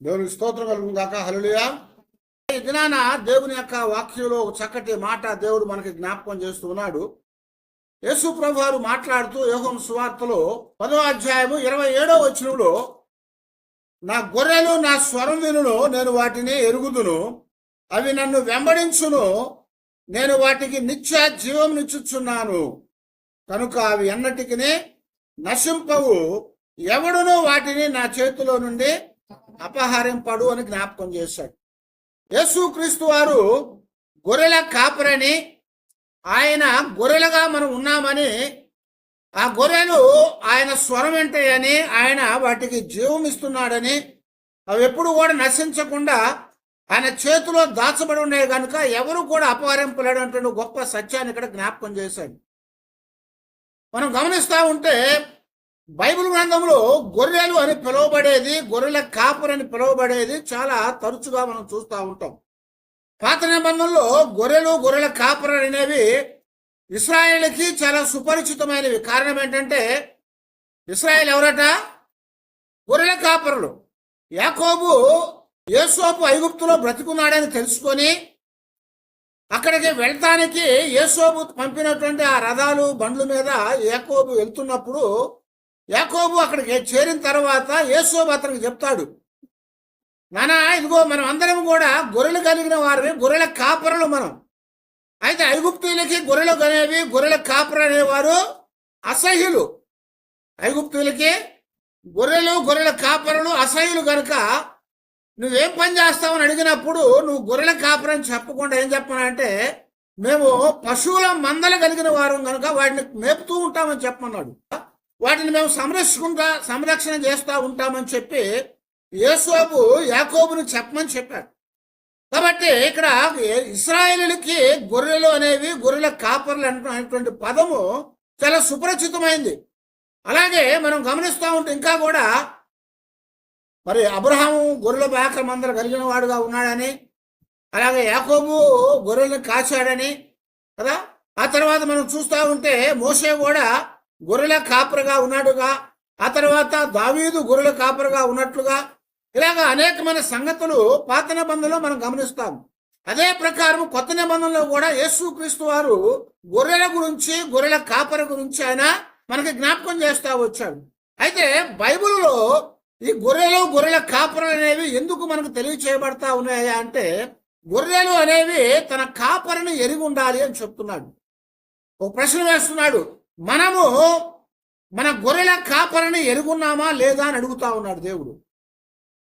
దేవునికి స్తోత్రం కలుగును గాక. హల్లెలూయా. ఈ దినాన దేవుని యొక్క వాక్యంలో ఒక చక్కటి మాట దేవుడు మనకి జ్ఞాపకం చేస్తూ ఉన్నాడు. యేసు ప్రభు వారు మాట్లాడుతూ యోహాను సువార్తలో 10వ అధ్యాయము 27వ వచనంలో, నా గొర్రెలు నా స్వరం వినును, నేను వాటిని ఎరుగుదును, అవి నన్ను వెంబడించును, నేను వాటికి నిత్య జీవం నిచ్చుచున్నాను, కనుక అవి ఎన్నటికి నశింపవు, ఎవడును వాటిని నా చేతిలో నుండి అపహరింపడు అని జ్ఞాపకం చేశాడు. యేసుక్రీస్తు వారు గొర్రెల కాపరని, ఆయన గొర్రెలుగా మనం ఉన్నామని, ఆ గొర్రెలు ఆయన స్వరం వింటాయని, ఆయన వాటికి జీవం ఇస్తున్నాడని, అవి ఎప్పుడు కూడా నశించకుండా ఆయన చేతిలో దాచబడి ఉన్నాయి కనుక ఎవరు కూడా అపహరింపలేడు గొప్ప సత్యాన్ని ఇక్కడ జ్ఞాపకం చేశాడు. మనం గమనిస్తూ ఉంటే బైబిల్ గ్రంథంలో గొర్రెలు అని పిలువబడేది, గొర్రెల కాపరని పిలువబడేది చాలా తరచుగా మనం చూస్తూ ఉంటాం. పాత నిబంధనలో గొర్రెలు, గొర్రెల కాపరు అనేవి ఇశ్రాయేలుకి చాలా సుపరిచితమైనవి. కారణం ఏంటంటే ఇశ్రాయేల్ ఎవరట? గొర్రెల కాపరులు. యాకోబు యోసేపు ఐగుప్తులో బ్రతికున్నాడని తెలుసుకొని అక్కడికి వెళ్తానికి యోసేపు పంపినటువంటి ఆ రథాలు బండ్ల మీద యాకోబు వెళ్తున్నప్పుడు, యాకోబు అక్కడికి చేరిన తర్వాత యోసేపు అతనికి చెప్తాడు, నానా ఇదిగో మనం అందరం కూడా గొర్రెలు కలిగిన వారిని, గొర్రెల కాపరులు మనం. అయితే ఐగుప్తులకి గొర్రెలు అనేవి, గొర్రెల కాపరు అనేవారు అసహ్యులు. ఐగుప్తులకి గొర్రెలు, గొర్రెల కాపరులు అసహ్యులు కనుక నువ్వేం పని చేస్తావని అడిగినప్పుడు నువ్వు గొర్రెల కాపరని చెప్పకుండా ఏం చెప్పనంటే, మేము పశువుల మందలు కలిగిన వారు కనుక వాటిని మేపుతూ ఉంటామని చెప్పమన్నాడు. వాటిని మేము సంరక్షణ చేస్తూ ఉంటామని చెప్పి యోసేపు యాకోబుని చెప్పమని చెప్పాడు. కాబట్టి ఇక్కడ ఇశ్రాయేలుకి గొర్రెలు అనేవి, గొర్రెల కాపర్లు అనేటువంటి పదము చాలా సుపరిచితమైంది. అలాగే మనం గమనిస్తూ ఉంటే ఇంకా కూడా మరి అబ్రహాము గొర్రెల మేకల మందలు కలిగిన వాడుగా ఉన్నాడని, అలాగే యాకోబు గొర్రెలను కాచాడని కదా. ఆ తర్వాత మనం చూస్తూ ఉంటే మోషే కూడా గొర్రెల కాపరిగా ఉన్నాడుగా, ఆ తర్వాత దావీదు గొర్రెల కాపరిగా ఉన్నట్లుగా, ఇలాగా అనేకమైన సంగతులు పాత నిబంధనలో మనం గమనిస్తాం. అదే ప్రకారం కొత్త నిబంధనలో కూడా యేసుక్రీస్తు వారు గొర్రెల గురించి, గొర్రెల కాపరి గురించి ఆయన మనకి జ్ఞాపకం చేస్తూ వచ్చాడు. అయితే బైబిల్లో ఈ గొర్రెలు, గొర్రెల కాపరులు అనేవి ఎందుకు మనకు తెలియచేయబడతా ఉన్నాయా అంటే, గొర్రెలు అనేవి తన కాపరిని ఎరిగి ఉండాలి అని చెప్తున్నాడు. ఒక ప్రశ్న వేస్తున్నాడు, మనము మన గొర్రెల కాపరిని ఎరుగున్నామా లేదా అని అడుగుతా ఉన్నాడు దేవుడు.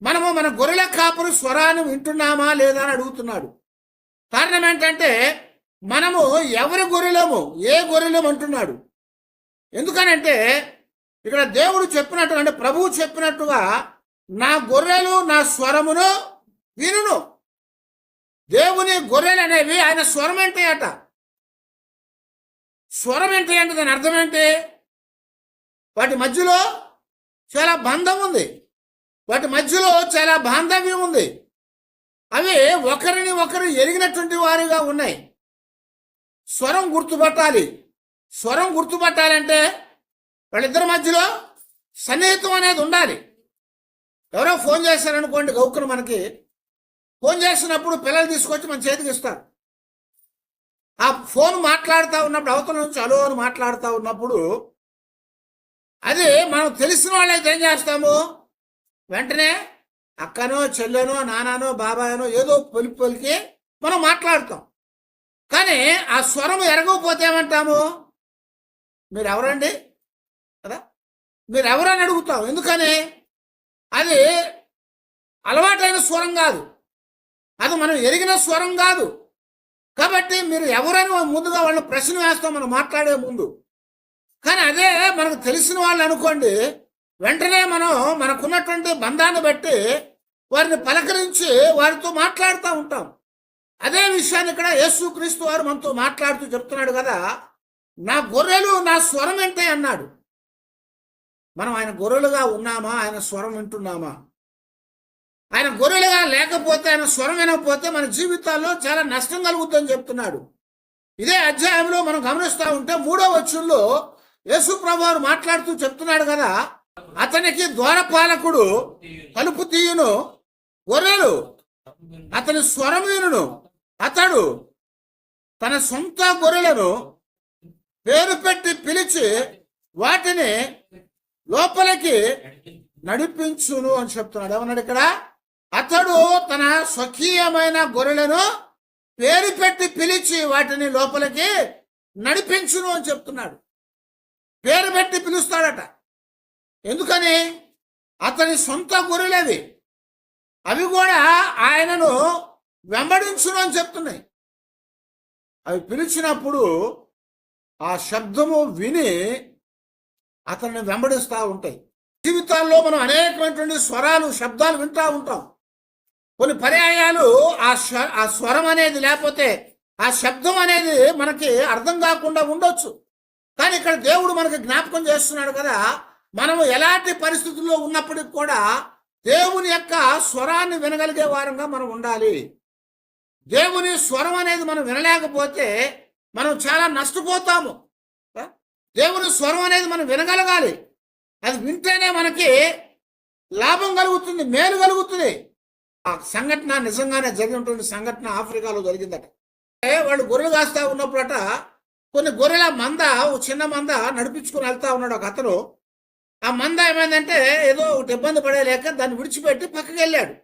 మనము మన గొర్రెల కాపరి స్వరాన్ని వింటున్నామా లేదా అని అడుగుతున్నాడు. కారణం ఏంటంటే మనము ఎవరి గొర్రెలము, ఏ గొర్రెలం అంటున్నాడు. ఎందుకనంటే ఇక్కడ దేవుడు చెప్పినట్టు, అంటే ప్రభువు చెప్పినట్టుగా నా గొర్రెలు నా స్వరమును వినును. దేవుని గొర్రెలు అనేవి ఆయన స్వరం ఏంటట. స్వరం ఏంటి అంటే దాని అర్థం ఏంటి? వాటి మధ్యలో చాలా బంధం ఉంది, వాటి మధ్యలో చాలా బాంధవ్యం ఉంది. అవి ఒకరిని ఒకరు ఎరిగినటువంటి వారిగా ఉన్నాయి. స్వరం గుర్తుపట్టాలి. స్వరం గుర్తుపట్టాలంటే వాళ్ళిద్దరి మధ్యలో సన్నిహితం అనేది ఉండాలి. ఎవరో ఫోన్ చేశారనుకోండి, గౌకును మనకి ఫోన్ చేసినప్పుడు పిల్లలు తీసుకొచ్చి మన చేతికి ఇస్తారు. ఆ ఫోన్ మాట్లాడుతూ ఉన్నప్పుడు, అవతల నుంచి అలో అని మాట్లాడుతూ ఉన్నప్పుడు, అది మనం తెలిసిన వాళ్ళైతే ఏం చేస్తాము, వెంటనే అక్కనో చెల్లెనో నాన్ననో బాబాయనో ఏదో పలికి మనం మాట్లాడతాం. కానీ ఆ స్వరం ఎరగకపోతే ఏమంటాము, మీరు ఎవరండి కదా, మీరు ఎవరని అడుగుతాం. ఎందుకని? అది అలవాటైన స్వరం కాదు, అది మనం ఎరిగిన స్వరం కాదు. కాబట్టి మీరు ఎవరని ముందుగా వాళ్ళని ప్రశ్న వేస్తాం మనం మాట్లాడే ముందు. కానీ అదే మనకు తెలిసిన వాళ్ళు అనుకోండి, వెంటనే మనం మనకున్నటువంటి బంధాన్ని బట్టి వారిని పలకరించి వారితో మాట్లాడుతూ ఉంటాం. అదే విషయాన్ని ఇక్కడ యేసుక్రీస్తు వారు మనతో మాట్లాడుతూ చెప్తున్నాడు కదా, నా గొర్రెలు నా స్వరం వింటే అన్నాడు. మనం ఆయన గొర్రెలుగా ఉన్నామా? ఆయన స్వరం వింటున్నామా? ఆయన గొర్రెలుగా లేకపోతే, ఆయన స్వరం వినకపోతే మన జీవితాల్లో చాలా నష్టం కలుగుతుందని చెప్తున్నాడు. ఇదే అధ్యాయంలో మనం గమనిస్తూ ఉంటే 3వ వచనంలో యేసు ప్రభువు మాట్లాడుతూ చెప్తున్నాడు కదా, అతనికి ద్వారపాలకుడు తలుపు తీయును, గొర్రెలు అతని స్వరం వినును. అతడు తన సొంత గొర్రెలను పేరు పెట్టి పిలిచి వాటిని లోపలికి నడిపించును అని చెప్తున్నాడు. ఏమన్నాడు ఇక్కడ? అతడు తన స్వకీయమైన గొర్రెలను పేరు పెట్టి పిలిచి వాటిని లోపలికి నడిపించును అని చెప్తున్నాడు. పేరు పెట్టి పిలుస్తాడట. ఎందుకని? అతని సొంత గొర్రెలేవి, అవి కూడా ఆయనను వెంబడించును అని చెప్తున్నాయి. అవి పిలిచినప్పుడు ఆ శబ్దము విని అతన్ని వెంబడిస్తూ ఉంటాయి. జీవితాల్లో మనం అనేకమైనటువంటి స్వరాలు, శబ్దాలు వింటూ ఉంటాం. కొన్ని పర్యాయాలు ఆ స్వరం అనేది లేకపోతే ఆ శబ్దం అనేది మనకి అర్థం కాకుండా ఉండొచ్చు. కానీ ఇక్కడ దేవుడు మనకి జ్ఞాపకం చేస్తున్నాడు కదా, మనము ఎలాంటి పరిస్థితుల్లో ఉన్నప్పటికి కూడా దేవుని యొక్క స్వరాన్ని వినగలిగే వారంగా మనం ఉండాలి. దేవుని స్వరం అనేది మనం వినలేకపోతే మనం చాలా నష్టపోతాము. దేవుని స్వరం అనేది మనం వినగలగాలి. అది వింటేనే మనకి లాభం కలుగుతుంది, మేలు కలుగుతుంది. ఆ సంఘటన నిజంగానే జరిగినటువంటి సంఘటన ఆఫ్రికాలో జరిగిందట. వాళ్ళు గొర్రెలు కాస్తా ఉన్నప్పుడట కొన్ని గొర్రెల మంద, చిన్న మంద నడిపించుకుని వెళ్తా ఉన్నాడు ఒక అతను. ఆ మంద ఏమైందంటే ఏదో ఒకటి ఇబ్బంది పడేలేక దాన్ని విడిచిపెట్టి పక్కకి వెళ్ళాడు.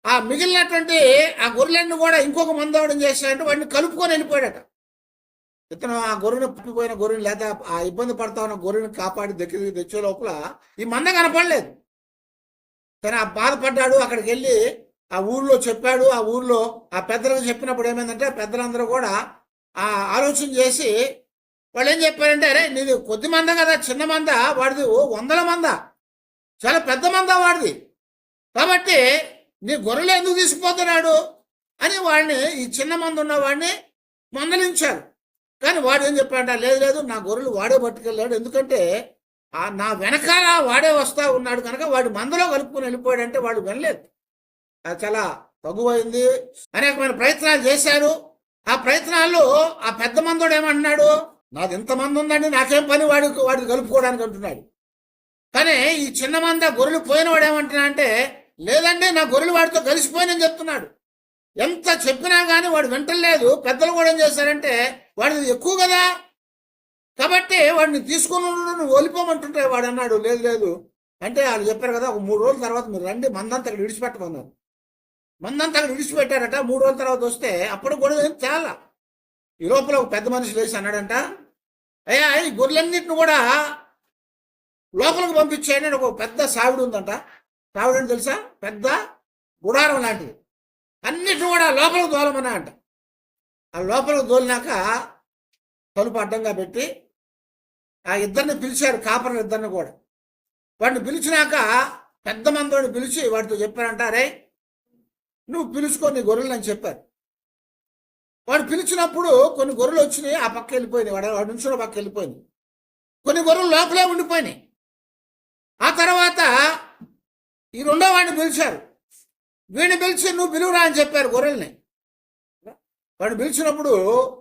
ఆ మిగిలినటువంటి ఆ గొర్రెలను కూడా ఇంకొక మందవడం చేశాడంటే వాడిని కలుపుకొని వెళ్ళిపోయాడట. ఇతను ఆ గొర్రెను పట్టిపోయిన గొర్రెని లేదా ఆ ఇబ్బంది పడతా ఉన్న గొర్రెని కాపాడి దగ్గరికి తెచ్చే లోపల ఈ మంద కనపడలేదు. కానీ ఆ బాధపడ్డాడు. అక్కడికి వెళ్ళి ఆ ఊళ్ళో చెప్పాడు. ఆ ఊళ్ళో ఆ పెద్దలకు చెప్పినప్పుడు ఏమైందంటే పెద్దలందరూ కూడా ఆ ఆలోచన చేసి వాళ్ళు ఏం చెప్పారంటే, అరే నీది కొద్ది మంద కదా, చిన్న మంద, వాడిది 100 మంద, చాలా పెద్ద మంద వాడిది, కాబట్టి నీ గొర్రెలు ఎందుకు తీసుకుపోతున్నాడు అని వాడిని, ఈ చిన్న మంద ఉన్న వాడిని మందలించారు. కానీ వాడు ఏం చెప్పాడంట, లేదు లేదు నా గొర్రెలు వాడే పట్టుకెళ్ళాడు, ఎందుకంటే నా వెనకాల వాడే వస్తా ఉన్నాడు కనుక వాడు మందలో కలుపుకొని వెళ్ళిపోయాడంటే వాడు వినలేదు. అది చాలా తగువైంది. అనేకమైన ప్రయత్నాలు చేశారు. ఆ ప్రయత్నాల్లో ఆ పెద్ద మందోడు ఏమంటున్నాడు, నాది ఇంతమంది ఉందండి, నాకేం పని వాడికి కలుపుకోవడానికి అంటున్నాడు. కానీ ఈ చిన్న మంద గొర్రెలు పోయిన వాడు ఏమంటున్నా అంటే, లేదండి నా గొర్రెలు వాడితో కలిసిపోయినని చెప్తున్నాడు. ఎంత చెప్పినా కానీ వాడు వింటలేదు. పెద్దలు కూడా ఏం చేశారంటే, వాడిది ఎక్కువ కదా కాబట్టి వాడిని తీసుకుని నువ్వు వెళ్ళిపోమంటుంటే వాడు అన్నాడు, లేదు లేదు అంటే వాళ్ళు చెప్పారు కదా, ఒక 3 రోజుల తర్వాత మీరు రండి, మందంతా అక్కడ విడిచిపెట్టమన్నారు. మందంతా అక్కడ విడిచిపెట్టారట. 3 రోజుల తర్వాత వస్తే అప్పుడు కూడా చాలా ఈ లోపల ఒక పెద్ద మనిషి లేచి అన్నాడంట, అయ్యా ఈ గొర్రెలన్నింటిని కూడా లోపలికి పంపించేయండి. ఒక పెద్ద సావిడి ఉందంట. సావిడి అని తెలుసా? పెద్ద గుడారం లాంటిది. అన్నిటిని కూడా లోపలికి తోలమన్నా అంట. ఆ లోపలికి తోలినాక తలుపు అడ్డంగా పెట్టి ఆ ఇద్దరిని పిలిచారు, కాపర్లు ఇద్దరిని కూడా. వాడిని పిలిచినాక పెద్ద మందిని పిలిచి వాడితో చెప్పారంట, అరే నువ్వు పిలుచుకో నీ గొర్రెలు అని చెప్పారు. వాడు పిలిచినప్పుడు కొన్ని గొర్రెలు వచ్చినాయి, ఆ పక్క వెళ్ళిపోయినాయి. వాడు నుంచి పక్క వెళ్ళిపోయింది. కొన్ని గొర్రెలు లోపలే ఉండిపోయినాయి. ఆ తర్వాత ఈ రెండో వాడిని పిలిచారు. వీడిని పిలిచి నువ్వు పిలువురా అని చెప్పారు గొర్రెల్ని. వాడిని పిలిచినప్పుడు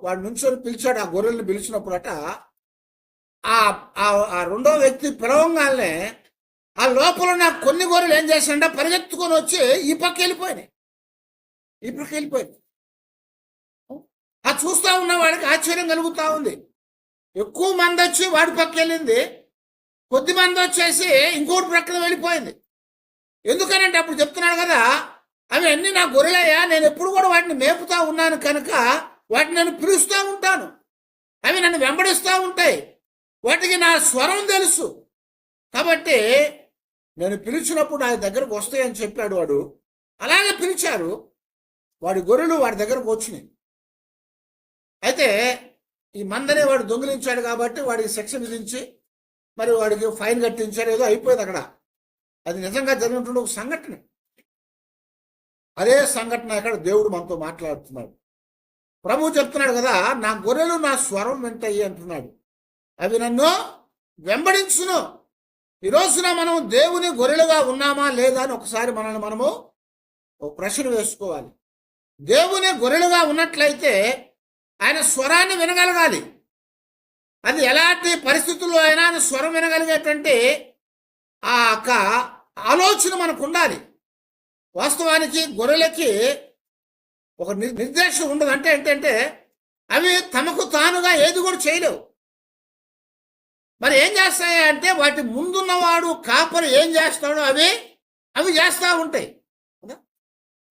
వాడు నుంచొని పిలిచాడు. ఆ గొర్రెల్ని పిలిచినప్పుడట ఆ రెండో వ్యక్తి పిలవంగానే ఆ లోపల ఉన్న కొన్ని గొర్రెలు ఏం చేశాడంటే పరిగెత్తుకొని వచ్చి ఈ పక్క వెళ్ళిపోయినాయి. ఈ పక్క వెళ్ళిపోయింది. ఆ చూస్తూ ఉన్న వాడికి ఆశ్చర్యం కలుగుతూ ఉంది. ఎక్కువ మంది వచ్చి వాడి పక్క వెళ్ళింది, కొద్ది మంది వచ్చేసి ఇంకోటి ప్రక్కన వెళ్ళిపోయింది. ఎందుకనంటే అప్పుడు చెప్తున్నాడు కదా, అవి అన్నీ నా గొర్రెలయ్యా, నేను ఎప్పుడు కూడా వాటిని మేపుతా ఉన్నాను కనుక వాటిని నేను పిలుస్తూ ఉంటాను, అవి నన్ను వెంబడిస్తూ ఉంటాయి, వాటికి నా స్వరం తెలుసు, కాబట్టి నేను పిలిచినప్పుడు నా దగ్గరకు వస్తాయని చెప్పాడు వాడు. అలాగే పిలిచారు. వాడి గొర్రెలు వాడి దగ్గరకు వచ్చినాయి. అయితే ఈ మందనే వాడు దొంగిలించాడు కాబట్టి వాడికి శిక్ష విధించి మరి వాడికి ఫైన్ కట్టించారు. ఏదో అయిపోయింది అక్కడ. అది నిజంగా జరిగినటువంటి ఒక సంఘటన. అదే సంఘటన ఇక్కడ దేవుడు మనతో మాట్లాడుతున్నాడు. ప్రభువు చెప్తున్నాడు కదా, నా గొర్రెలు నా స్వరం వింటాయి అంటున్నాడు, అవి నన్ను వెంబడించును. ఈ రోజున మనం దేవుని గొర్రెలుగా ఉన్నామా లేదా అని ఒకసారి మనల్ని మనము ఒక ప్రశ్న వేసుకోవాలి. దేవుని గొర్రెలుగా ఉన్నట్లయితే ఆయన స్వరాన్ని వినగలగాలి. అది ఎలాంటి పరిస్థితుల్లో అయినా ఆయన స్వరం వినగలిగేటువంటి ఆ యొక్క ఆలోచన మనకు ఉండాలి. వాస్తవానికి గొర్రెలకి ఒక నిర్దేశం ఉండదు. అంటే ఏంటంటే అవి తమకు తానుగా ఏది కూడా చేయలేవు. మరి ఏం చేస్తాయి అంటే వాటి ముందున్నవాడు కాపరి ఏం చేస్తాడో అవి చేస్తూ ఉంటాయి.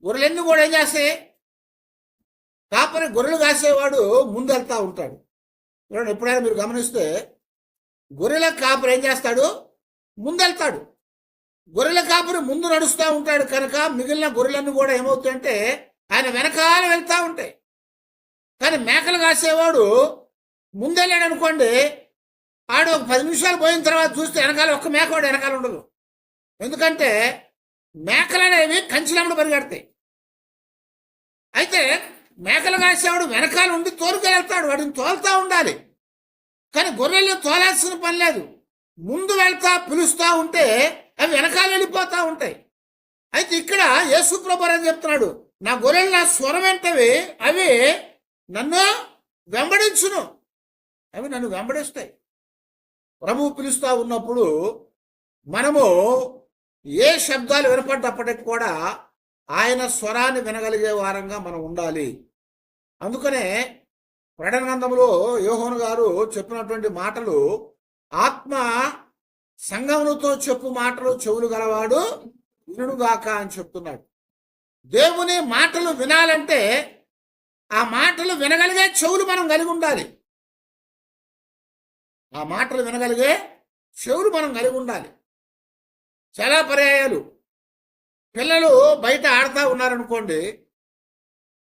గొర్రెలన్నీ కూడా ఏం చేస్తాయి? కాపరి గొర్రెలు కాసేవాడు ముందు వెళ్తూ ఉంటాడు. ఎప్పుడైనా మీరు గమనిస్తే గొర్రెల కాపరి ఏం చేస్తాడు? ముందెళ్తాడు. గొర్రెల కాపరి ముందు నడుస్తూ ఉంటాడు కనుక మిగిలిన గొర్రెలన్నీ కూడా ఏమవుతాయంటే ఆయన వెనకాల వెళ్తూ ఉంటాయి. కానీ మేకలు కాసేవాడు ముందెళ్ళాడు అనుకోండి, ఆడు ఒక 10 నిమిషాలు పోయిన తర్వాత చూస్తే వెనకాల ఒక్క మేకవాడు వెనకాల ఉండదు. ఎందుకంటే మేకలు అనేవి కంచెలమ్మడ పరిగెడతాయి. అయితే మేకలు కాసేవాడు వెనకాల ఉండి తోలుకెళ్తాడు, వాటిని తోలుతూ ఉండాలి. కానీ గొర్రెలు తోలాల్సిన పని లేదు. ముందు వెళ్తా పిలుస్తూ ఉంటే అవి వెనకాల వెళ్ళిపోతూ ఉంటాయి. అయితే ఇక్కడ యేసు ప్రభువు అని చెప్తున్నాడు, నా గొర్రెలు నా స్వరం వెంటవి, అవి నన్ను వెంబడించును, అవి నన్ను వెంబడిస్తాయి. ప్రభువు పిలుస్తూ ఉన్నప్పుడు మనము ఏ శబ్దాలు వినపడ్డప్పటికి కూడా ఆయన స్వరాన్ని వినగలిగే వారంగా మనం ఉండాలి. అందుకనే ప్రకటన గ్రంథంలో యోహాను గారు చెప్పినటువంటి మాటలు, ఆత్మ సంగములతో చెప్పు మాటలు చెవులు గలవాడు వినుగాక అని చెప్తున్నాడు. దేవుని మాటలు వినాలంటే ఆ మాటలు వినగలిగే చెవులు మనం కలిగి ఉండాలి. ఆ మాటలు వినగలిగే చెవులు మనం కలిగి ఉండాలి. చాలా పర్యాయాలు పిల్లలు బయట ఆడుతూ ఉన్నారనుకోండి,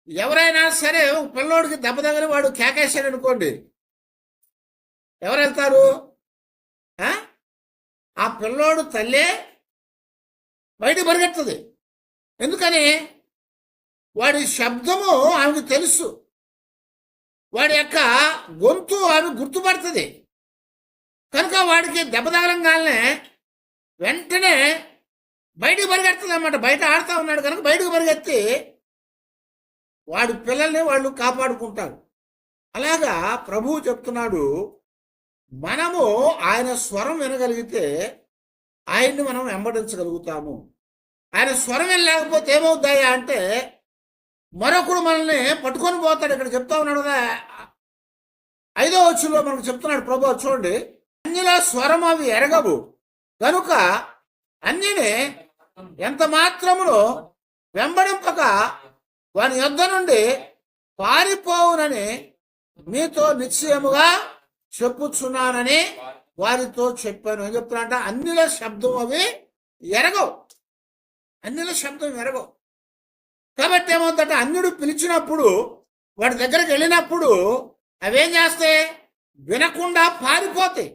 ఎవరైనా సరే పిల్లోడికి దెబ్బ తగిలి వాడు కేకేశాడు అనుకోండి, ఎవరు వెళ్తారు? ఆ పిల్లోడు తల్లే బయట పరిగెడుతుంది. ఎందుకని? వాడి శబ్దము ఆమెకు తెలుసు, వాడి యొక్క గొంతు ఆమె గుర్తుపడుతుంది. కనుక వాడికి దెబ్బ తగలంగానే వెంటనే బయటకు పరిగెడుతుంది అన్నమాట. బయట ఆడుతూ ఉన్నాడు కనుక బయటకు పరిగెత్తి వాడి పిల్లల్ని వాళ్ళు కాపాడుకుంటారు. అలాగా ప్రభువు చెప్తున్నాడు, మనము ఆయన స్వరం వినగలిగితే ఆయన్ని మనం వెంబడించగలుగుతాము. ఆయన స్వరం వినలేకపోతే ఏమవుతాయా అంటే మరొకడు మనల్ని పట్టుకొని పోతాడు. ఇక్కడ చెప్తా ఉన్నాడు కదా, 5వ వచనంలో మనకు చెప్తున్నాడు ప్రభువు, చూడండి, అన్యుల స్వరం అవి ఎరగవు కనుక అన్నిని ఎంత మాత్రమును వెంబడింపక వాని యొద్ద నుండి పారిపోవునని మీతో నిశ్చయముగా చెప్పుచున్నానని వారితో చెప్పాను అని చెప్తున్నా. అన్యుల శబ్దం అవి ఎరగవు, అన్యుల శబ్దం ఎరగవు. కాబట్టి ఏమవుతుందంటే అన్యుడు పిలిచినప్పుడు వాడి దగ్గరికి వెళ్ళినప్పుడు అవేం చేస్తాయి? వినకుండా పారిపోతాయి,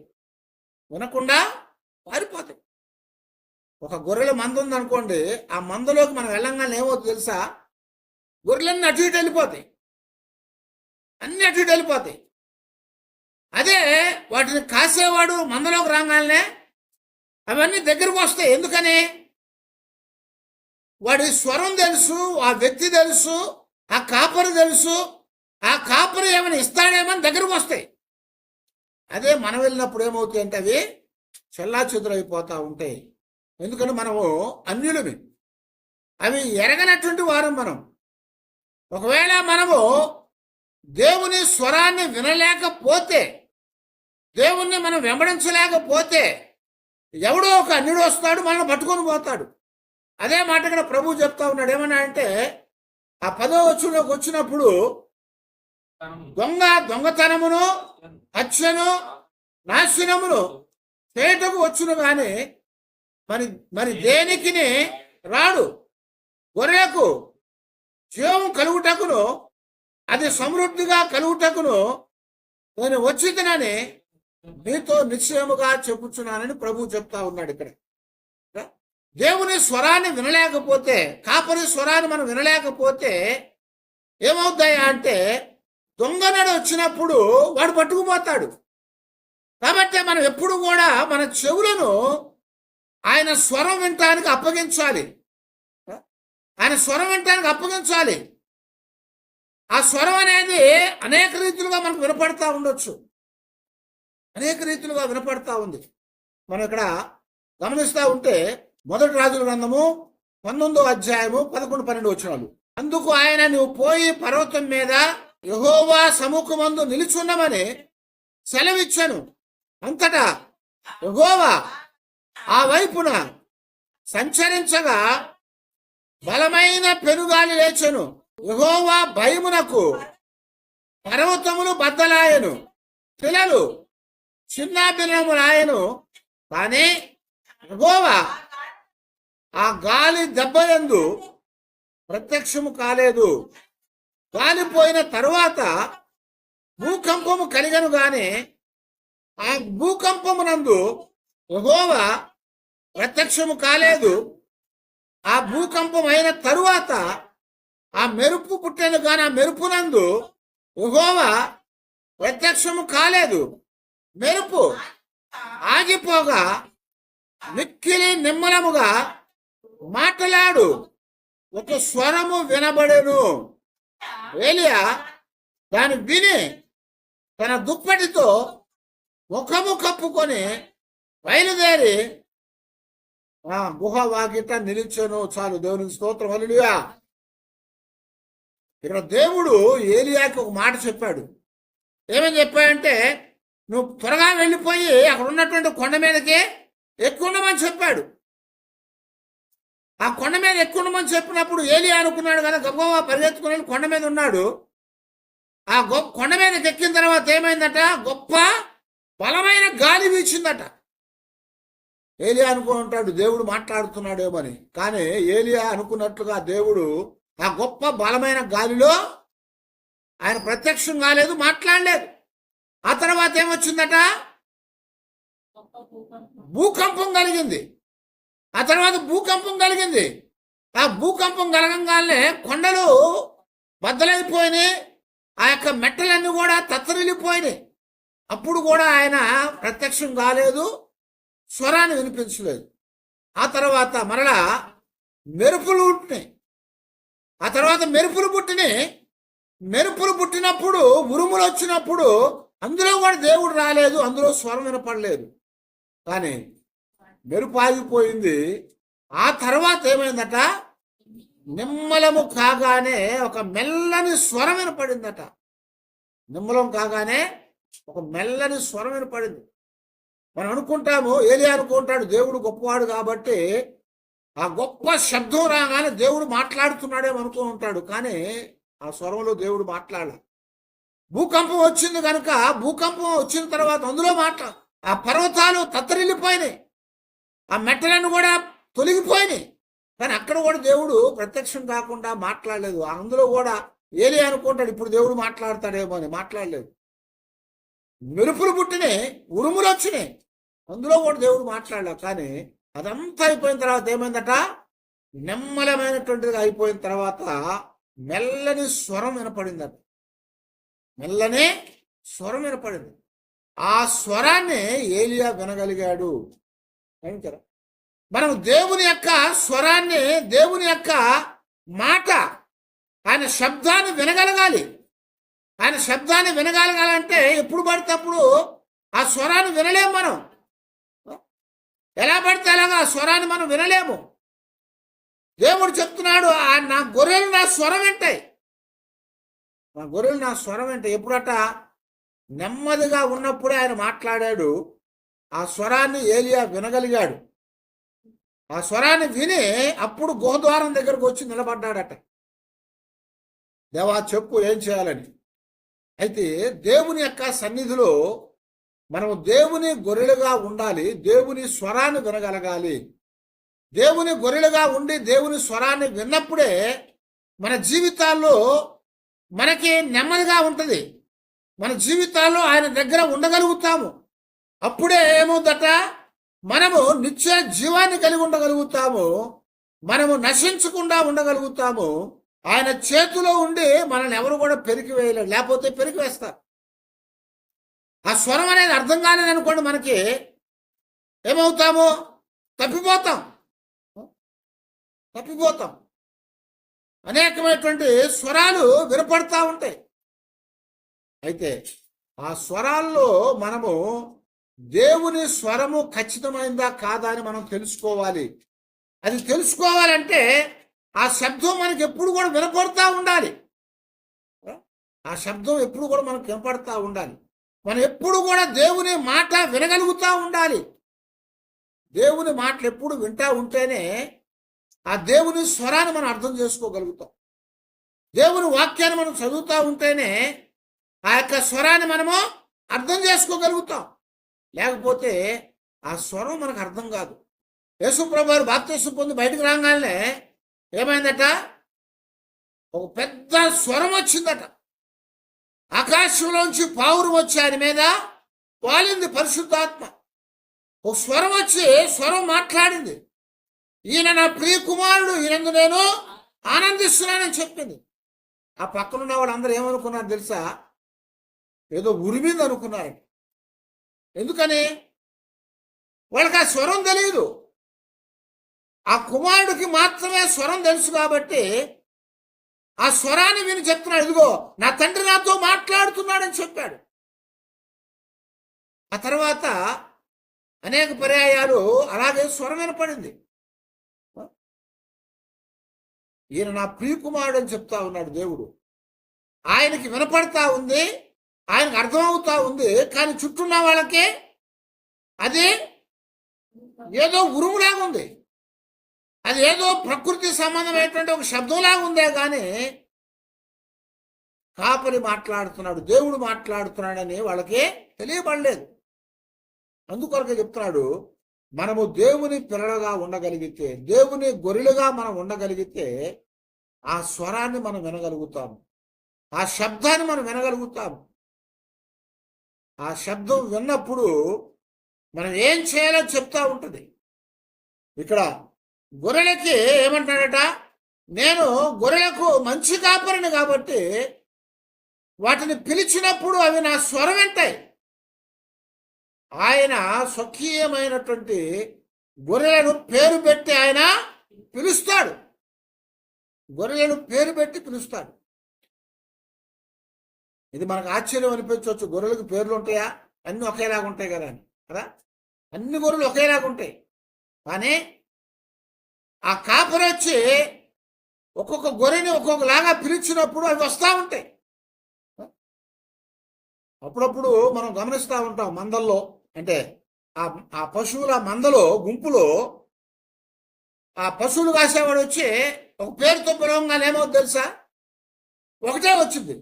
వినకుండా పారిపోతాయి. ఒక గొర్రెల మంద ఉందనుకోండి, ఆ మందలోకి మనం వెళ్ళంగానే ఏమవుతుంది తెలుసా? గొర్రెలన్నీ అటు ఇటు వెళ్ళిపోతాయి, అన్ని అటు ఇటు వెళ్ళిపోతాయి. అదే వాటిని కాసేవాడు మందలోకి రాగానే అవన్నీ దగ్గరకు వస్తాయి. ఎందుకని? వాడి స్వరం తెలుసు, ఆ వ్యక్తి తెలుసు, ఆ కాపరి తెలుసు. ఆ కాపరి ఏమైనా ఇస్తాడేమని దగ్గరకు వస్తాయి. అదే మనం వెళ్ళినప్పుడు ఏమవుతాయి అంటే అవి చెల్లా చెదురైపోతూ ఉంటాయి. ఎందుకంటే మనము అన్యులమి, అవి ఎరగనటువంటి వారం మనం. ఒకవేళ మనము దేవుని స్వరాన్ని వినలేకపోతే, దేవుణ్ణి మనం వెంబడించలేకపోతే ఎవడో ఒక అన్యుడు వస్తాడు, మనల్ని పట్టుకొని పోతాడు. అదే మాట ఇక్కడ ప్రభువు చెప్తా ఉన్నాడు. ఏమన్నా అంటే ఆ 10వ వచనంలోకి వచ్చినప్పుడు, దొంగతనమును హత్యను నాశనమును చేయటకు వచ్చును కానీ మరి దేనికి రాడు. గొర్రెకు జీవం కలుగుటకును అది సమృద్ధిగా కలుగుటకును నేను వచ్చితనని మీతో నిశ్చయముగా చెప్పుచున్నానని ప్రభువు చెప్తా ఉన్నాడు. ఇక్కడ దేవుని స్వరాన్ని వినలేకపోతే, కాపరి స్వరాన్ని మనం వినలేకపోతే ఏమవుతాయా అంటే దొంగనడు వచ్చినప్పుడు వాడు పట్టుకుపోతాడు. కాబట్టి మనం ఎప్పుడు కూడా మన చెవులను ఆయన స్వరం వినటానికి అప్పగించాలి. ఆయన స్వరం వినటానికి అప్పగించాలి. ఆ స్వరం అనేది అనేక రీతులుగా మనకు వినపడతా ఉండొచ్చు, అనేక రీతులుగా వినపడతా ఉంది. మనం ఇక్కడ గమనిస్తూ ఉంటే 1 రాజుల గ్రంథము 19వ అధ్యాయము 11-12 వచనాలు. అందుకు ఆయన, నువ్వు పోయి పర్వతం మీద యెహోవా సముఖమందు నిలుచున్నామని సెలవిచ్చాను. అంతటా యెహోవా ఆ వైపున సంచరించగా బలమైన పెనుగాలి లేచెను. యెహోవా భయమునకు పర్వతములు బద్దలాయను, శిలలు చిన్నాభిన్నములాయను. కానీ యెహోవా ఆ గాలి దెబ్బయందు ప్రత్యక్షము కాలేదు. గాలిపోయిన తరువాత భూకంపము కలిగను గాని ఆ భూకంపమునందు యెహోవా ప్రత్యక్షము కాలేదు. ఆ భూకంపం అయిన తరువాత ఆ మెరుపు పుట్టెను గాని ఆ మెరుపునందు యెహోవా ప్రత్యక్షము కాలేదు. మెరుపు ఆగిపోగా మిక్కిలి నిమ్మలముగా మాట్లాడు ఒక స్వరము వినబడెను. ఏలియా దాన్ని విని తన దుప్పటితో ముఖము కప్పుకొని బయలుదేరి గుహ వాకిట నిలిచెను. చాలు, దేవునికి స్తోత్రం. హల్లెలూయా. ఇక్కడ దేవుడు ఏలియాకి ఒక మాట చెప్పాడు. ఏమని చెప్పాడంటే, నువ్వు త్వరగా వెళ్ళిపోయి అక్కడ ఉన్నటువంటి కొండ మీదకి ఎక్కుండమని చెప్పాడు. ఆ కొండ మీద ఎక్కుండమని చెప్పినప్పుడు ఏలియా అనుకున్నాడు కదా, గబగబా పరిగెత్తుకుని కొండ మీద ఉన్నాడు. ఆ కొండ మీదకి ఎక్కిన తర్వాత ఏమైందట, గొప్ప బలమైన గాలి వీచిందట. ఏలియా అనుకుంటాడు దేవుడు మాట్లాడుతున్నాడేమని. కానీ ఏలియా అనుకున్నట్లుగా దేవుడు ఆ గొప్ప బలమైన గాలిలో ఆయన ప్రత్యక్షం కాలేదు, మాట్లాడలేదు. ఆ తర్వాత ఏమొచ్చిందట, భూకంపం కలిగింది. ఆ తర్వాత భూకంపం కలిగింది. ఆ భూకంపం కలగంగానే కొండలు బద్దలైపోయినాయి. ఆ యొక్క మెట్టలన్నీ కూడా తత్తరిల్లిపోయినాయి. అప్పుడు కూడా ఆయన ప్రత్యక్షం కాలేదు, స్వరాన్ని వినిపించలేదు. ఆ తర్వాత మరలా మెరుపులు పుట్టినాయి. ఆ తర్వాత మెరుపులు పుట్టినాయి. మెరుపులు పుట్టినప్పుడు, ఉరుములు వచ్చినప్పుడు అందులో కూడా దేవుడు రాలేదు, అందులో స్వరం వినపడలేదు. కానీ మెరుపు ఆగిపోయింది. ఆ తర్వాత ఏమైందట, నిమ్మలము కాగానే ఒక మెల్లని స్వరం వినపడిందట. నిమ్మలం కాగానే ఒక మెల్లని స్వరం వినపడింది. మనం అనుకుంటాము, ఏలియా అనుకుంటాడు దేవుడు గొప్పవాడు కాబట్టి ఆ గొప్ప శబ్దం రాగానే దేవుడు మాట్లాడుతున్నాడేమో అనుకో ఉంటాడు. కానీ ఆ స్వరంలో దేవుడు మాట్లాడాలి. భూకంపం వచ్చింది కనుక, భూకంపం వచ్చిన తర్వాత అందులో ఆ పర్వతాలు తత్తరిల్లిపోయినాయి, ఆ మెట్టలను కూడా తొలగిపోయినాయి. కానీ అక్కడ కూడా దేవుడు ప్రత్యక్షం కాకుండా మాట్లాడలేదు. అందులో కూడా ఏలియా అనుకుంటాడు ఇప్పుడు దేవుడు మాట్లాడతాడేమో అని, మాట్లాడలేదు. మెరుపులు పుట్టినాయి, ఉరుములు వచ్చినాయి, అందులో కూడా దేవుడు మాట్లాడలేదు. కానీ అదంతా అయిపోయిన తర్వాత ఏమైందట, నెమ్మలమైనటువంటిదిగా అయిపోయిన తర్వాత మెల్లని స్వరం వినపడిందట. మెల్లనే స్వరం వినపడింది. ఆ స్వరాన్ని ఏలియా వినగలిగాడు. మనం దేవుని యొక్క స్వరాన్ని, దేవుని యొక్క మాట, ఆయన శబ్దాన్ని వినగలగాలి. ఆయన శబ్దాన్ని వినగలగాలంటే ఎప్పుడు పడితే అప్పుడు ఆ స్వరాన్ని వినలేము. మనం ఎలా పడితే అలాగా ఆ స్వరాన్ని మనం వినలేము. దేవుడు చెప్తున్నాడు, నా గొర్రెలు నా స్వరం వింటాయి, నా గొర్రెలు నా స్వరం వింటాయి. ఎప్పుడట, నెమ్మదిగా ఉన్నప్పుడే ఆయన మాట్లాడాడు. ఆ స్వరాన్ని ఏలియా వినగలిగాడు. ఆ స్వరాన్ని విని అప్పుడు గుహద్వారం దగ్గరకు వచ్చి నిలబడ్డాడట. దేవా చెప్పు ఏం చేయాలని. అయితే దేవుని యొక్క సన్నిధిలో మనము దేవుని గొర్రెలుగా ఉండాలి, దేవుని స్వరాన్ని వినగలగాలి. దేవుని గొర్రెలుగా ఉండి దేవుని స్వరాన్ని విన్నప్పుడే మన జీవితాల్లో మనకి నెమ్మదిగా ఉంటుంది. మన జీవితాల్లో ఆయన దగ్గర ఉండగలుగుతాము. అప్పుడే ఏమవుదట, మనము నిత్య జీవాన్ని కలిగి ఉండగలుగుతాము, మనము నశించకుండా ఉండగలుగుతాము. ఆయన చేతిలో ఉండి మనల్ని ఎవరు కూడా పెరికి వేయలేరు, లేకపోతే పెరికి వేస్తారు. ఆ స్వరం అనేది అర్థం కాలేదు అనుకోండి, మనకి ఏమవుతాము, తప్పిపోతాం. అనేకమైనటువంటి స్వరాలు వినపడతా ఉంటాయి. అయితే ఆ స్వరాల్లో మనము దేవుని స్వరము ఖచ్చితమైందా కాదా అని మనం తెలుసుకోవాలి. అది తెలుసుకోవాలంటే ఆ శబ్దం మనకి ఎప్పుడు కూడా వినపడుతూ ఉండాలి. ఆ శబ్దం ఎప్పుడు కూడా మనకు వినపడుతూ ఉండాలి. మనం ఎప్పుడు కూడా దేవుని మాట వినగలుగుతూ ఉండాలి. దేవుని మాటలు ఎప్పుడు వింటూ ఉంటేనే ఆ దేవుని స్వరాన్ని మనం అర్థం చేసుకోగలుగుతాం. దేవుని వాక్యాన్ని మనం చదువుతూ ఉంటేనే ఆ యొక్క స్వరాన్ని మనము అర్థం చేసుకోగలుగుతాం. లేకపోతే ఆ స్వరం మనకు అర్థం కాదు. యేసుప్రభు వారు బాప్తిస్మం పొంది బయటకు రాగానే ఏమైందట? ఒక పెద్ద స్వరం వచ్చిందట. ఆకాశంలోంచి పావురం వచ్చి ఆయన మీద వాలింది పరిశుద్ధాత్మ. ఒక స్వరం వచ్చి స్వరం మాట్లాడింది. ఈయన నా ప్రియ కుమారుడు, ఈయనందు నేను ఆనందిస్తున్నానని చెప్పింది. ఆ పక్కనున్న వాళ్ళు అందరూ ఏమనుకున్నారు తెలుసా? ఏదో ఉరిమింది అనుకున్నారండి. ఎందుకని? వాళ్ళకి ఆ స్వరం తెలియదు. ఆ కుమారుడికి మాత్రమే స్వరం తెలుసు కాబట్టి ఆ స్వరాన్ని విని చెప్తున్నాడు, ఇదిగో నా తండ్రి నాతో మాట్లాడుతున్నాడని చెప్పాడు. ఆ తర్వాత అనేక పర్యాయాలు అలాగే స్వరం వినపడింది. ఈయన నా ప్రియకుమారుడు అని చెప్తా ఉన్నాడు దేవుడు. ఆయనకి వినపడతా ఉంది, ఆయనకు అర్థమవుతా ఉంది. కానీ చుట్టూన్న వాళ్ళకి అది ఏదో ఉరుములాగా ఉంది. అది ఏదో ప్రకృతి సంబంధమైనటువంటి ఒక శబ్దంలాగా ఉందే కానీ కాపరి మాట్లాడుతున్నాడు, దేవుడు మాట్లాడుతున్నాడని వాళ్ళకి తెలియబడలేదు. అందుకొరకే చెప్తున్నాడు, మనము దేవుని పిల్లలుగా ఉండగలిగితే, దేవుని గొర్రెలుగా మనం ఉండగలిగితే ఆ స్వరాన్ని మనం వినగలుగుతాము, ఆ శబ్దాన్ని మనం వినగలుగుతాము. ఆ శబ్దం విన్నప్పుడు మనం ఏం చేయాలో చెప్తా ఉంటుంది. ఇక్కడ గొర్రెలకి ఏమంటాడట? నేను గొర్రెలకు మంచి కాపరిని కాబట్టి వాటిని పిలిచినప్పుడు అవి నా స్వరం వింటాయి. ఆయన స్వకీయమైనటువంటి గొర్రెలను పేరు పెట్టి ఆయన పిలుస్తాడు. గొర్రెలను పేరు పెట్టి పిలుస్తాడు. ఇది మనకు ఆశ్చర్యం అనిపించవచ్చు. గొర్రెలకు పేర్లు ఉంటాయా? అన్నీ ఒకేలాగా ఉంటాయి కదా అని కదా. అన్ని గొర్రెలు ఒకేలాగా ఉంటాయి. కానీ ఆ కాపరి వచ్చి ఒక్కొక్క గొర్రెని ఒక్కొక్కలాగా పిలిచినప్పుడు అవి వస్తూ ఉంటాయి. అప్పుడప్పుడు మనం గమనిస్తూ ఉంటాం మందల్లో, అంటే ఆ పశువుల మందలో గుంపులో ఆ పశువులు కాసేవాడు వచ్చి ఒక పేరుతో పిలవంగానే ఏమవుతుంది తెలుసా? ఒకటే వచ్చింది,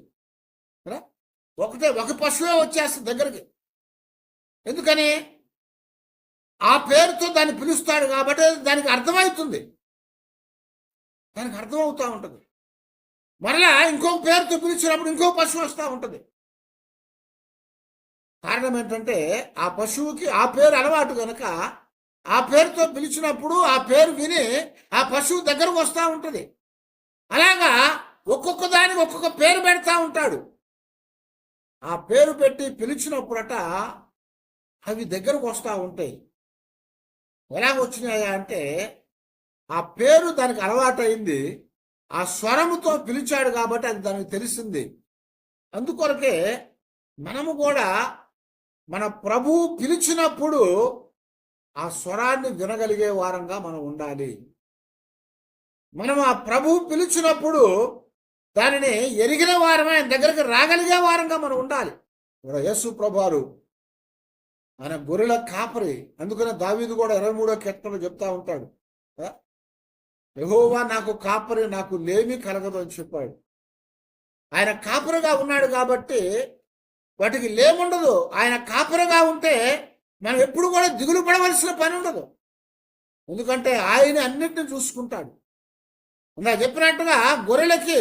ఒక పశువే వచ్చేస్తుంది దగ్గరికి. ఎందుకని? ఆ పేరుతో దాన్ని పిలుస్తాడు కాబట్టి దానికి అర్థమవుతుంది, దానికి అర్థమవుతూ ఉంటుంది. మరలా ఇంకొక పేరుతో పిలిచినప్పుడు ఇంకో పశువు వస్తూ ఉంటుంది. కారణం ఏంటంటే ఆ పశువుకి ఆ పేరు అలవాటు కనుక ఆ పేరుతో పిలిచినప్పుడు ఆ పేరు విని ఆ పశువు దగ్గరకు వస్తూ ఉంటుంది. అలాగా ఒక్కొక్క దానికి ఒక్కొక్క పేరు పెడతా ఉంటాడు. ఆ పేరు పెట్టి పిలిచినప్పుడట అవి దగ్గరకు వస్తూ ఉంటాయి. ఎలాగ వచ్చినాయా అంటే ఆ పేరు దానికి అలవాటైంది, ఆ స్వరముతో పిలిచాడు కాబట్టి అది దానికి తెలిసింది. అందుకొరకే మనము కూడా మన ప్రభువు పిలిచినప్పుడు ఆ స్వరాన్ని వినగలిగే వారంగా మనం ఉండాలి. మనం ఆ ప్రభువు పిలిచినప్పుడు దానిని ఎరిగిన వారమే ఆయన దగ్గరికి రాగలిగే వారంగా మనం ఉండాలి. యేసు ప్రభువారు ఆయన గొర్రెల కాపరి. అందుకనే దావీదు కూడా 23వ కీర్తనలో చెప్తా ఉంటాడు, యెహోవా నాకు కాపరి, నాకు లేమి కలగదు అని చెప్పాడు. ఆయన కాపరిగా ఉన్నాడు కాబట్టి వాటికి లేముండదు. ఆయన కాపరిగా ఉంటే మనం ఎప్పుడు కూడా దిగులు పడవలసిన పని ఉండదు. ఎందుకంటే ఆయన అన్నింటిని చూసుకుంటాడు. ఇందా చెప్పినట్టుగా గొర్రెలకి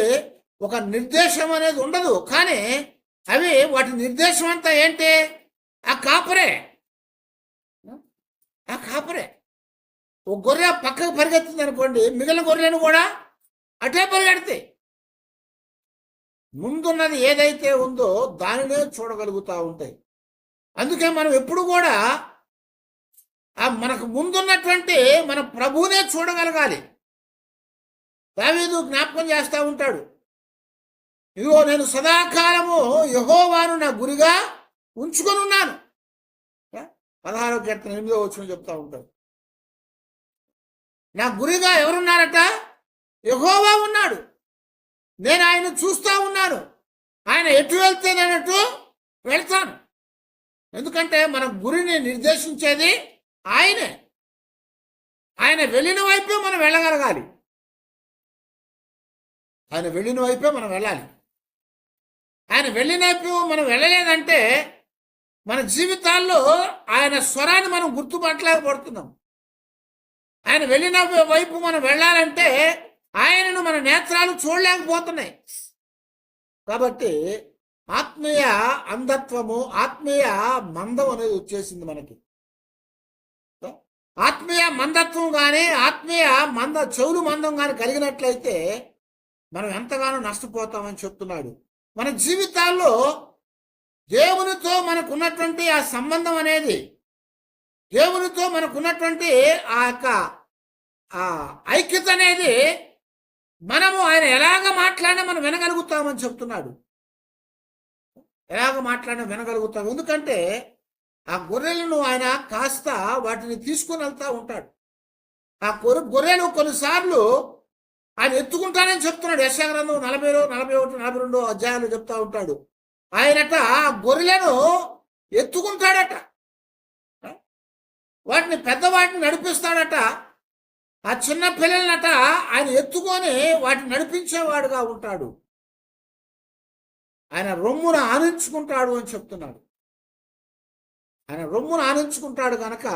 ఒక నిర్దేశం అనేది ఉండదు, కానీ అవి వాటి నిర్దేశం అంతా ఏంటి? ఆ కాపరే. ఆ కాపరే. ఒక గొర్రె పక్కకు పరిగెత్తుంది అనుకోండి, మిగిలిన గొర్రెలను కూడా అటే పరిగెడతాయి. ముందున్నది ఏదైతే ఉందో దానినే చూడగలుగుతూ ఉంటాయి. అందుకే మనం ఎప్పుడు కూడా మనకు ముందున్నటువంటి మన ప్రభువునే చూడగలగాలి. దావీదు జ్ఞాపకం చేస్తూ ఉంటాడు, ఇదిగో నేను సదాకాలము యెహోవాను నా గురిగా ఉంచుకొని ఉన్నాను. 16వ కీర్తన 8వ వచనం చెప్తా ఉంటాడు. నా గురిగా ఎవరున్నారట? యెహోవా ఉన్నాడు. నేను ఆయన చూస్తూ ఉన్నాను. ఆయన ఎటు వెళ్తే నేను అటు వెళ్తాను. ఎందుకంటే మన గురిని నిర్దేశించేది ఆయనే. ఆయన వెళ్ళిన వైపే మనం వెళ్ళగలగాలి. ఆయన వెళ్ళిన వైపే మనం వెళ్ళాలి. ఆయన వెళ్ళిన వైపు మనం వెళ్ళలేదంటే మన జీవితాల్లో ఆయన స్వరాన్ని మనం గుర్తుపట్టలేకపోతున్నాం. ఆయన వెళ్ళిన వైపు మనం వెళ్ళాలంటే ఆయనను మన నేత్రాలు చూడలేకపోతున్నాయి. కాబట్టి ఆత్మీయ అంధత్వము, ఆత్మీయ మందం అనేది వచ్చేసింది మనకి. ఆత్మీయ మందత్వం కానీ, ఆత్మీయ చెవులు మందం కానీ కలిగినట్లయితే మనం ఎంతగానో నష్టపోతామని చెప్తున్నాడు. మన జీవితాల్లో దేవునితో మనకున్నటువంటి ఆ సంబంధం అనేది, దేవునితో మనకున్నటువంటి ఆ యొక్క ఐక్యత అనేది మనము ఆయన ఎలాగ మాట్లాడినా మనం వినగలుగుతామని చెప్తున్నాడు. ఎలాగ మాట్లాడినా వినగలుగుతాం. ఎందుకంటే ఆ గొర్రెలను ఆయన కాస్త వాటిని తీసుకుని వెళ్తా ఉంటాడు. ఆ గొర్రెలు కొన్నిసార్లు ఆయన ఎత్తుకుంటానని చెప్తున్నాడు. యెషయా గ్రంథం 40, 41, 42 అధ్యాయాలు చెప్తా ఉంటాడు. ఆయనట ఆ గొర్రెలను ఎత్తుకుంటాడట. వాటిని పెద్దవాటిని నడిపిస్తాడట. ఆ చిన్న పిల్లలనట ఆయన ఎత్తుకొని వాటిని నడిపించేవాడుగా ఉంటాడు. ఆయన రొమ్మును ఆనించుకుంటాడు అని చెప్తున్నాడు. ఆయన రొమ్మును ఆనించుకుంటాడు కనుక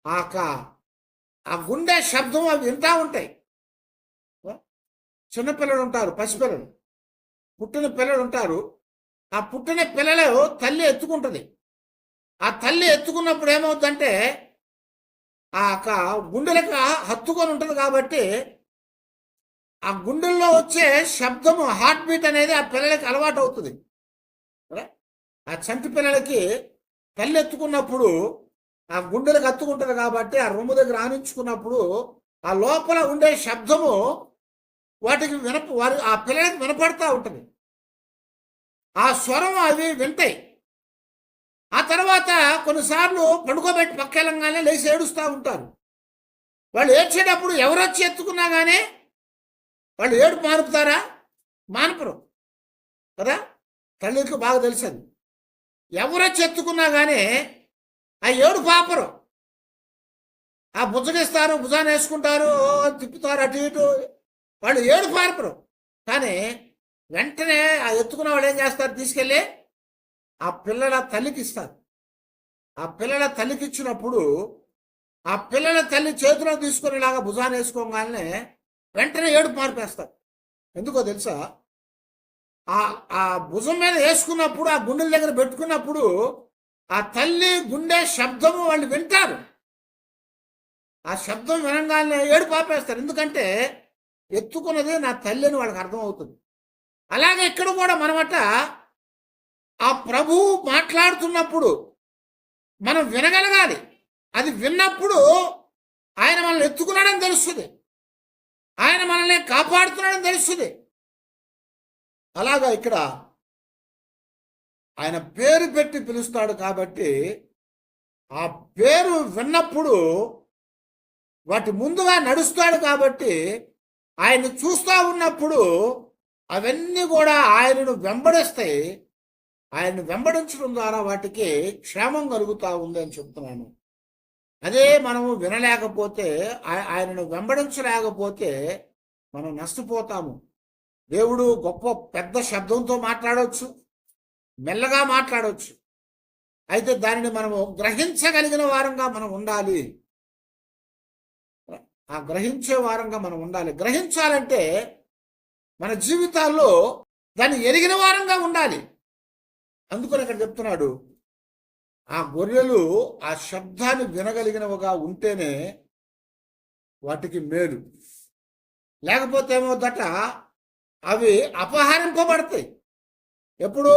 ఆ గుండె శబ్దం అవి వింటా ఉంటాయి. చిన్నపిల్లలు ఉంటారు, పసిపిల్లలు, పుట్టిన పిల్లలు ఉంటారు. ఆ పుట్టిన పిల్లలు తల్లి ఎత్తుకుంటుంది. ఆ తల్లి ఎత్తుకున్నప్పుడు ఏమవుతుందంటే ఆ గుండెలకు హత్తుకొని ఉంటుంది. కాబట్టి ఆ గుండెల్లో వచ్చే శబ్దము, హార్ట్ బీట్ అనేది ఆ పిల్లలకి అలవాటు అవుతుంది. ఆ చంటి పిల్లలకి తల్లి ఎత్తుకున్నప్పుడు ఆ గుండెలకు హత్తుకుంటుంది. కాబట్టి ఆ రొమ్ము దగ్గర ఆనించుకున్నప్పుడు ఆ లోపల ఉండే శబ్దము వాటికి ఆ పిల్లలకి వినపడతా ఉంటుంది. ఆ స్వరం అవి వింటాయి. ఆ తర్వాత కొన్నిసార్లు పడుకోబెట్టి పక్కెళ్ళంగానే లేచి ఏడుస్తూ ఉంటారు. వాళ్ళు ఏడ్చేటప్పుడు ఎవరొచ్చి ఎత్తుకున్నా కానీ వాళ్ళు ఏడుపు మానుపుతారా? మానపరు కదా. తల్లికి బాగా తెలుసది. ఎవరొచ్చి ఎత్తుకున్నా కానీ ఆ ఏడు పాపరు. ఆ బుజ్జగిస్తారు, భుజాన్ని వేసుకుంటారు, తిప్పుతారు అటు ఇటు. వాళ్ళు ఏడు పారపరు. కానీ వెంటనే ఆ ఎత్తుకున్న వాళ్ళు ఏం చేస్తారు? తీసుకెళ్ళి ఆ పిల్లల తల్లికి ఇస్తారు. ఆ పిల్లల తల్లికి ఇచ్చినప్పుడు ఆ పిల్లల తల్లి చేతిలో తీసుకునేలాగా భుజాన్ని వేసుకోగానే వెంటనే ఏడుపు మార్పేస్తారు. ఎందుకో తెలుసా? ఆ భుజం మీద వేసుకున్నప్పుడు, ఆ గుండెల దగ్గర పెట్టుకున్నప్పుడు ఆ తల్లి గుండె శబ్దము వాళ్ళు వింటారు. ఆ శబ్దం వినగానే ఏడుపు ఆపేస్తారు. ఎందుకంటే ఎత్తుకున్నది నా తల్లి అని వాళ్ళకి అర్థమవుతుంది. అలాగే ఇక్కడ కూడా మనమట ఆ ప్రభువు మాట్లాడుతున్నప్పుడు మనం వినగలగాలి. అది విన్నప్పుడు ఆయన మనల్ని ఎత్తుకున్నాడని తెలుస్తుంది, ఆయన మనల్ని కాపాడుతున్నాడని తెలుస్తుంది. అలాగా ఇక్కడ ఆయన పేరు పెట్టి పిలుస్తాడు. కాబట్టి ఆ పేరు విన్నప్పుడు వాటి ముందుగా నడుస్తాడు. కాబట్టి ఆయన్ని చూస్తూ ఉన్నప్పుడు అవన్నీ కూడా ఆయనను వెంబడిస్తాయి. ఆయన్ని వెంబడించడం ద్వారా వాటికి క్షేమం కలుగుతూ ఉంది అని చెప్తున్నాను. అదే మనము వినలేకపోతే, ఆయనను వెంబడించలేకపోతే మనం నష్టపోతాము. దేవుడు గొప్ప పెద్ద శబ్దంతో మాట్లాడవచ్చు, మెల్లగా మాట్లాడవచ్చు. అయితే దానిని మనము గ్రహించగలిగిన వారంగా మనం ఉండాలి. ఆ గ్రహించే వారంగా మనం ఉండాలి. గ్రహించాలంటే మన జీవితాల్లో దాన్ని ఎరిగిన వారంగా ఉండాలి. అందుకని ఇక్కడ చెప్తున్నాడు, ఆ గొర్రెలు ఆ శబ్దాన్ని వినగలిగినవిగా ఉంటేనే వాటికి మేలు. లేకపోతే ఏమవుద్దట, అవి అపహరింపబడతాయి. ఎప్పుడు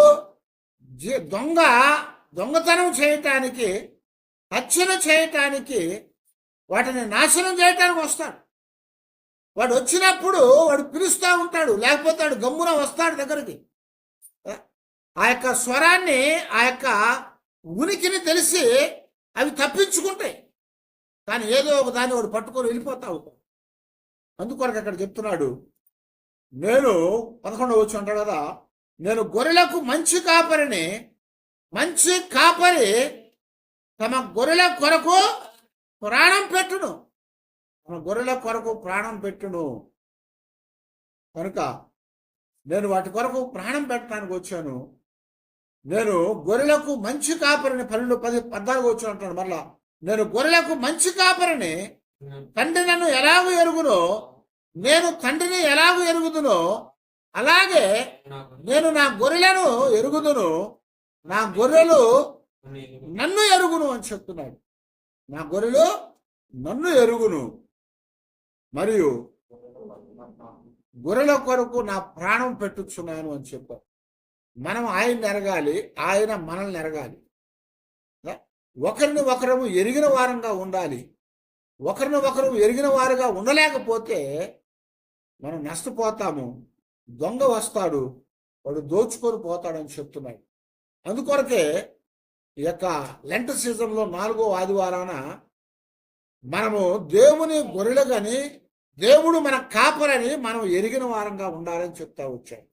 దొంగతనం చేయటానికి, హత్యలు చేయటానికి, వాటిని నాశనం చేయటానికి వస్తాడు. వాడు వచ్చినప్పుడు వాడు పిలుస్తూ ఉంటాడు, లేకపోతే వాడు గమ్మున వస్తాడు దగ్గరికి. ఆ యొక్క స్వరాన్ని, ఆ యొక్క ఉనికిని తెలిసి అవి తప్పించుకుంటాయి. కానీ ఏదో ఒక దాన్ని వాడు పట్టుకొని వెళ్ళిపోతా ఉంటాడు. అందుకొరకు అక్కడ చెప్తున్నాడు, నేను 11వ వచనం అంటాడు కదా, నేను గొర్రెలకు మంచి కాపరిని, మంచి కాపరి తమ గొర్రెల కొరకు ప్రాణం పెట్టును, తమ గొర్రెల కొరకు ప్రాణం పెట్టును. కనుక నేను వాటి కొరకు ప్రాణం పెట్టడానికి వచ్చాను. నేను గొర్రెలకు మంచి కాపరిని, 12-14 వచ్చాను అంటాడు మరలా, నేను గొర్రెలకు మంచి కాపరిని, తండ్రి నన్ను ఎలాగూ ఎరుగునో, నేను తండ్రిని ఎలాగూ ఎరుగుదునో అలాగే నేను నా గొర్రెలను ఎరుగుదును, నా గొర్రెలు నన్ను ఎరుగును అని చెప్తున్నాడు. నా గొర్రెలు నన్ను ఎరుగును, మరియు గొర్రెల కొరకు నా ప్రాణం పెట్టుచున్నాను అని చెప్పారు. మనం ఆయన ఎరగాలి, ఆయన మనల్ని ఎరగాలి. ఒకరిని ఒకరము ఎరిగిన వారంగా ఉండాలి. ఒకరిని ఒకరు ఎరిగిన వారుగా ఉండలేకపోతే మనం నష్టపోతాము. దొంగ వస్తాడు, వాడు దోచుకొని పోతాడని చెప్తున్నాడు. అందుకొరకే ఈ యొక్క లెంట్ సీజన్లో 4వ ఆదివారాన మనము దేవుని గొర్రెలు కానీ దేవుడు మన కాపరని మనం ఎరిగిన వారంగా ఉండాలని చెప్తా వచ్చాడు.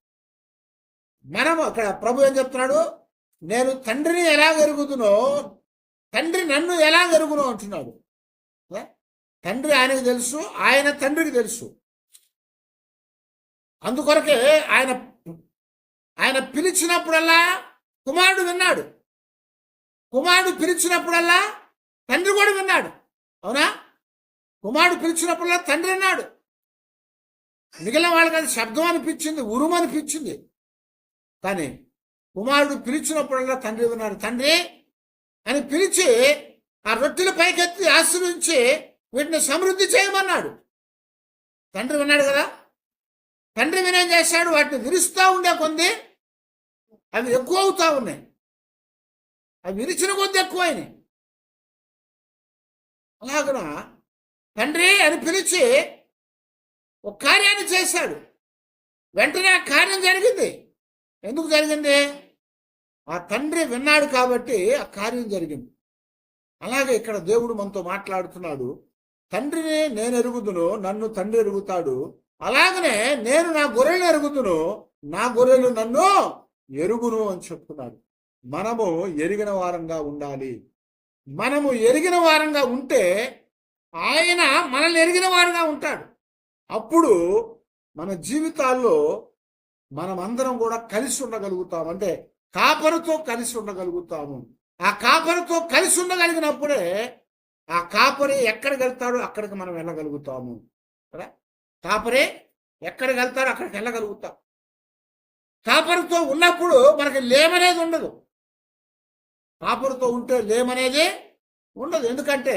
మనం అక్కడ ప్రభు ఏం చెప్తున్నాడు, నేను తండ్రిని ఎలా ఎరుగుదునో, తండ్రి నన్ను ఎలా ఎరుగునో అంటున్నాడు. తండ్రి ఆయనకు తెలుసు, ఆయన తండ్రికి తెలుసు. అందుకొరకే ఆయన పిలిచినప్పుడల్లా కుమారుడు విన్నాడు, కుమారుడు పిలిచినప్పుడల్లా తండ్రి కూడా విన్నాడు. అవునా? కుమారుడు పిలిచినప్పుడల్లా తండ్రి విన్నాడు. మిగిలిన వాళ్ళకి అది శబ్దం అనిపించింది, ఉరుము అనిపించింది. కానీ కుమారుడు పిలిచినప్పుడల్లా తండ్రి విన్నాడు. తండ్రి అని పిలిచి ఆ రొట్టెలు పైకెత్తి ఆశీర్వించి వీటిని సమృద్ధి చేయమన్నాడు. తండ్రి విన్నాడు కదా. తండ్రి వినేం చేశాడు, వాటిని విరుస్తూ ఉండే కొంది అవి ఎక్కువ అవుతా ఉన్నాయి. అవి విరిచిన కొద్ది ఎక్కువైనాయి. అలాగన తండ్రి అని పిలిచి ఒక కార్యాన్ని చేశాడు. వెంటనే ఆ కార్యం జరిగింది. ఎందుకు జరిగింది? ఆ తండ్రి విన్నాడు కాబట్టి ఆ కార్యం జరిగింది. అలాగే ఇక్కడ దేవుడు మనతో మాట్లాడుతున్నాడు. తండ్రిని నేను ఎరుగుదును, నన్ను తండ్రి ఎరుగుతాడు. అలాగనే నేను నా గొర్రెలను ఎరుగుదును, నా గొర్రెలు నన్ను ఎరుగును అని చెప్తున్నాడు. మనము ఎరిగిన వారంగా ఉండాలి. మనము ఎరిగిన వారంగా ఉంటే ఆయన మనల్ని ఎరిగిన వారుగా ఉంటాడు. అప్పుడు మన జీవితాల్లో మనం అందరం కూడా కలిసి ఉండగలుగుతాం. అంటే కాపరితో కలిసి ఉండగలుగుతాము. ఆ కాపరితో కలిసి ఉండగలిగినప్పుడే ఆ కాపరి ఎక్కడికి వెళ్తాడో అక్కడికి మనం వెళ్ళగలుగుతాము కదా. కాపరి ఎక్కడికి వెళ్తాడో అక్కడికి వెళ్ళగలుగుతాం. కాపరితో ఉన్నప్పుడు మనకి లేమనేది ఉండదు. కాపరితో ఉంటే లేమనేది ఉండదు. ఎందుకంటే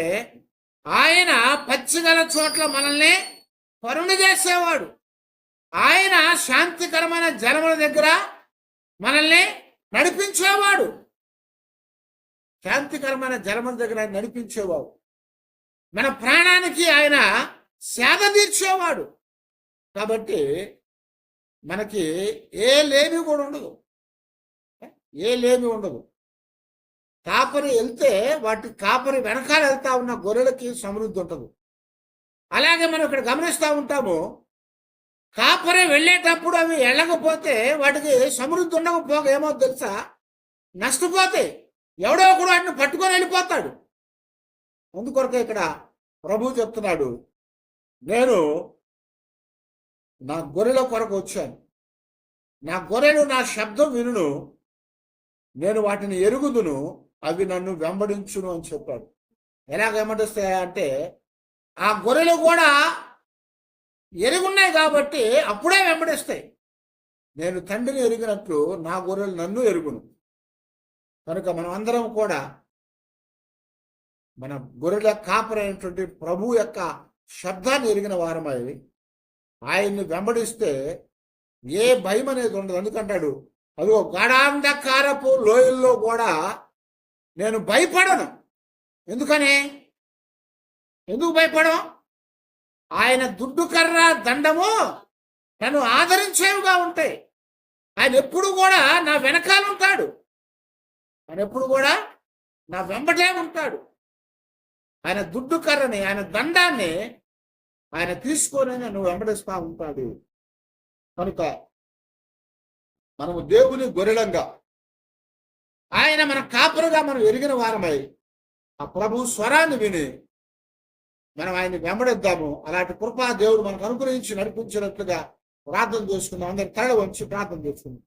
ఆయన పచ్చిగల చోట్ల మనల్ని పరుణ చేసేవాడు. ఆయన శాంతికరమైన జలముల దగ్గర మనల్ని నడిపించేవాడు. శాంతికరమైన జలముల దగ్గర నడిపించేవాడు. మన ప్రాణానికి ఆయన సేద తీర్చేవాడు. కాబట్టి మనకి ఏ లేమి కూడా ఉండదు, ఏ లేమి ఉండదు. కాపరి వెళ్తే వాటి కాపరి వెనకాల వెళ్తా ఉన్న గొర్రెలకి సమృద్ధి ఉంటుంది. అలాగే మనం ఇక్కడ గమనిస్తూ ఉంటాము, కాపరి వెళ్ళేటప్పుడు అవి వెళ్ళకపోతే వాటికి సమృద్ధి ఉండకపోగా ఏమో తెలుసా, నష్టపోతాయి. ఎవడో ఒకడు వాటిని పట్టుకొని వెళ్ళిపోతాడు. అందుకొరకే ఇక్కడ ప్రభు చెప్తున్నాడు, నేను నా గొర్రెల కొరకు వచ్చాను, నా గొర్రెలు నా శబ్దం వినును, నేను వాటిని ఎరుగుదును, అవి నన్ను వెంబడించును అని చెప్పాడు. ఎలాగ వెంబడిస్తాయంటే ఆ గొర్రెలు కూడా ఎరుగున్నాయి కాబట్టి అప్పుడే వెంబడిస్తాయి. నేను తండ్రిని ఎరిగినట్లు నా గొర్రెలు నన్ను ఎరుగును. కనుక మనం అందరం కూడా మన గొర్రెల కాపరైనటువంటి ప్రభు యొక్క శబ్దాన్ని ఎరిగిన వారమై ఆయన్ని వెంబడిస్తే ఏ భయం అనేది ఉండదు. ఎందుకంటాడు, అదిగో గాఢాంధకారపు లోయల్లో కూడా నేను భయపడను. ఎందుకు భయపడం? ఆయన దుడ్డు కర్ర దండము నన్ను ఆదరించేవిగా ఉంటాయి. ఆయన ఎప్పుడు కూడా నా వెనకాల ఉంటాడు. ఆయన ఎప్పుడు కూడా నా వెంబటే ఉంటాడు. ఆయన దుడ్డు కర్రని, ఆయన దండాన్ని ఆయన తీసుకొని నువ్వు వెంబడిస్తా ఉంటాడు. కనుక మనము దేవుని గొర్రెలంగా, ఆయన మన కాపరుగా మనం ఎరిగిన వారమై ఆ ప్రభు స్వరాన్ని విని మనం ఆయన్ని వెంబడిద్దాము. అలాంటి కృపా దేవుడు మనకు అనుగ్రహించి నడిపించినట్లుగా ప్రార్థన చేసుకుందాం. అందరి తల వంచి ప్రార్థన చేసుకుందాం.